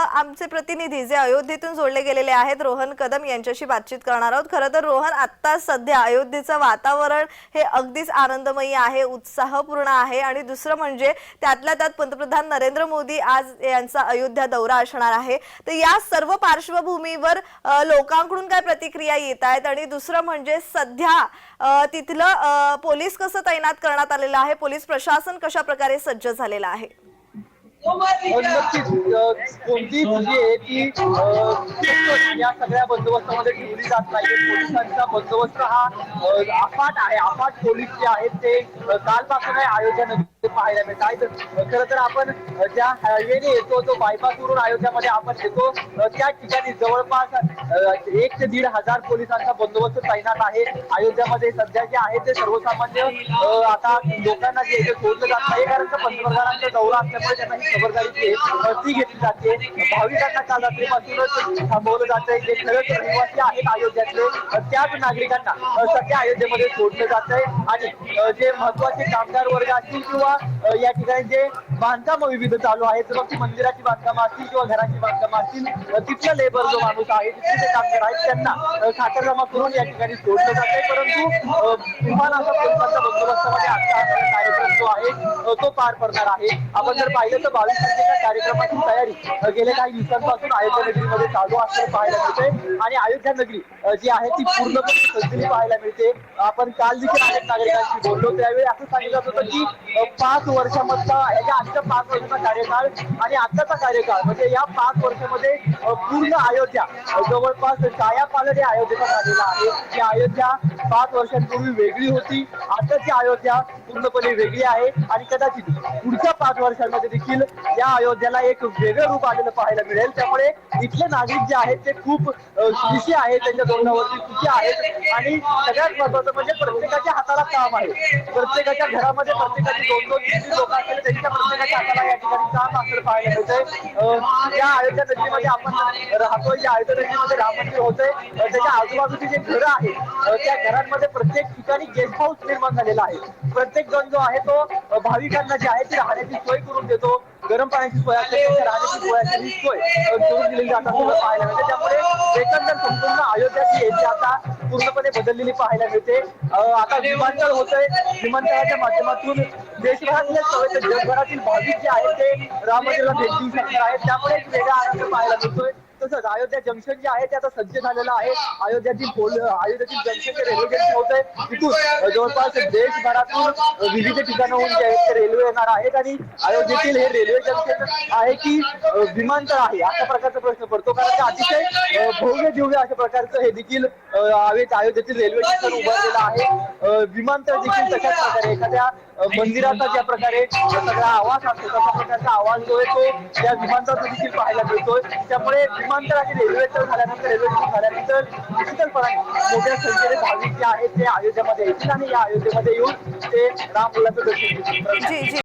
आमचे प्रतिनिधी जे अयोध्येतून जोडले गेलेले आहेत रोहन कदम यांच्याशी बातचीत करणार आहोत। खरं तर रोहन, आता सध्या अयोध्येचं वातावरण हे अगदीच आनंदमयी आहे, उत्साहपूर्ण आहे आणि दुसरं म्हणजे त्यातल्या त्यात पंतप्रधान नरेंद्र मोदी आज यांचा अयोध्या दौरा असणार आहे। तर या सर्व पार्श्वभूमीवर लोकांकडून काय प्रतिक्रिया येत आहेत आणि दुसरं म्हणजे सध्या तिथलं पोलीस कसं तैनात करण्यात आलेलं आहे, पोलीस प्रशासन कशा प्रकारे सज्ज झालेलं आहे? नक्कीच कोणती जी आहे ती या सगळ्या बंदोबस्तामध्ये ठेवली जात नाही। पोलिसांचा बंदोबस्त हा अफाट आहे। अफाट पोलीस जे आहेत ते कालपासून अयोध्यामध्ये पाहायला मिळत आहेत। खरं तर आपण ज्या हायवेने येतो, तो बायपासवरून अयोध्यामध्ये आपण येतो, त्या ठिकाणी जवळपास 1 ते 1,500 पोलिसांचा बंदोबस्त तैनात आहे। अयोध्यामध्ये सध्या जे आहे ते सर्वसामान्य आता लोकांना जे सोडलं जात नाही, कारण पंतप्रधानांचा दौरा असल्यामुळे त्यांना ही खबरदारी ती घेतली जाते। भाविकांना काल रात्रीपासूनच थांबवलं जातंय। जे खरंच रहिवासी आहेत अयोध्यातले त्याच नागरिकांना सध्या अयोध्येमध्ये सोडलं जातंय आणि जे महत्वाचे कामगार वर्ग असतील किंवा या ठिकाणी जे बांधकाम विविध चालू आहेत, मग ती मंदिराची बांधकामं असतील किंवा घराची बांधकामं असतील, तिथला लेबर जो माणूस आहे, तिथले जे कामगार आहेत त्यांना खातर जमा करून या ठिकाणी सोडलं जातंय। परंतु तुफान असा पोलिसांच्या बंदोबस्तामध्ये आजचा कार्यक्रम जो आहे तो पार पडणार आहे। आपण जर पाहिलं तर 22 तारखेच्या कार्यक्रमाची तयारी गेल्या काही दिवसांपासून अयोध्या नगरीमध्ये चालू असल्याचं पाहायला मिळते आणि अयोध्या नगरी जी आहे ती पूर्णपणे सजलेली पाहायला मिळते। आपण काल देखील अनेक नागरिकांशी बोललो, त्यावेळी असं सांगितलं होतं की 5 वर्षामधला याच्या आजच्या 5 वर्षाचा कार्यकाळ आणि आताचा कार्यकाळ म्हणजे या 5 वर्षामध्ये पूर्ण अयोध्या जवळपास कायापालट या अयोध्येचा झालेला आहे। ही अयोध्या 5 वर्षांपूर्वी वेगळी होती, आताची अयोध्या पूर्णपणे वेगळी आहे आणि कदाचित पुढच्या 5 वर्षांमध्ये देखील या अयोध्याला एक वेगळं रूप आलेलं पाहायला मिळेल। त्यामुळे इथले नागरिक जे आहेत ते खूप खुशी आहेत, त्यांच्या तोंडावरती खुशी आहेत आणि सगळ्यात महत्वाचं म्हणजे प्रत्येकाच्या हाताला काम आहे। प्रत्येकाच्या घरामध्ये प्रत्येकाची 2-2-3-3 लोक असतील, त्यांच्या प्रत्येकाच्या हाताला या ठिकाणी काम असलेलं पाहायला मिळतंय। या अयोध्या नगरीमध्ये आपण राहतोय, या अयोध्या नगरीमध्ये राम मंदिर होतंय, त्याच्या आजूबाजूची जे घरं आहेत त्या घरांमध्ये प्रत्येक ठिकाणी गेस्ट हाऊस निर्माण झालेला आहे। प्रत्येक जण जो आहे तो भाविकांना जे आहे ती राहण्याची सोय करून देतो, गरम पाण्याची सोय असते, राहण्याची सोय असते, ही सोय करून दिलेली जात असलेलं पाहायला मिळते। त्यामुळे एकंदर संपूर्ण अयोध्या जी आहे ती आता पूर्णपणे बदललेली पाहायला मिळते। आता विमानतळ होतंय, विमानतळाच्या माध्यमातून देशभरातले जगभरातील भाविक जे आहेत ते राम मंदिराला भेट देऊ शकणार आहेत। त्यामुळे एक वेगळा आनंद पाहायला मिळतोय। तसंच अयोध्या जंक्शन जे आहे ते आता सज्ज झालेलं आहे। अयोध्यातील जंक्शन जे रेल्वे जंक्शन होतंय, तिथून जवळपास देशभरातून विविध ठिकाणाहून जे आहेत ते रेल्वे येणार आहेत आणि अयोध्येतील हे रेल्वे जंक्शन आहे की विमानतळ आहे अशा प्रकारचा प्रश्न पडतो, कारण की अतिशय भव्य दिव्य अशा प्रकारचं हे देखील अयोध्येतील रेल्वे स्टेशन उभारलेलं आहे। विमानतळ देखील तशाच प्रकारे एखाद्या मंदिराचा ज्या प्रकारे सगळा आवाज असतो तशा प्रकारचा आवाज जो आहे तो या विमानतळाचा देखील पाहायला मिळतोय। त्यामुळे विमानतळ आणि रेल्वे झाल्यानंतर निश्चितपणे मोठ्या संख्येने भाविक जे आहेत ते अयोध्येमध्ये येतील आणि या अयोध्येमध्ये येऊन ते रामलल्लाचं दर्शन घेतील। जी जी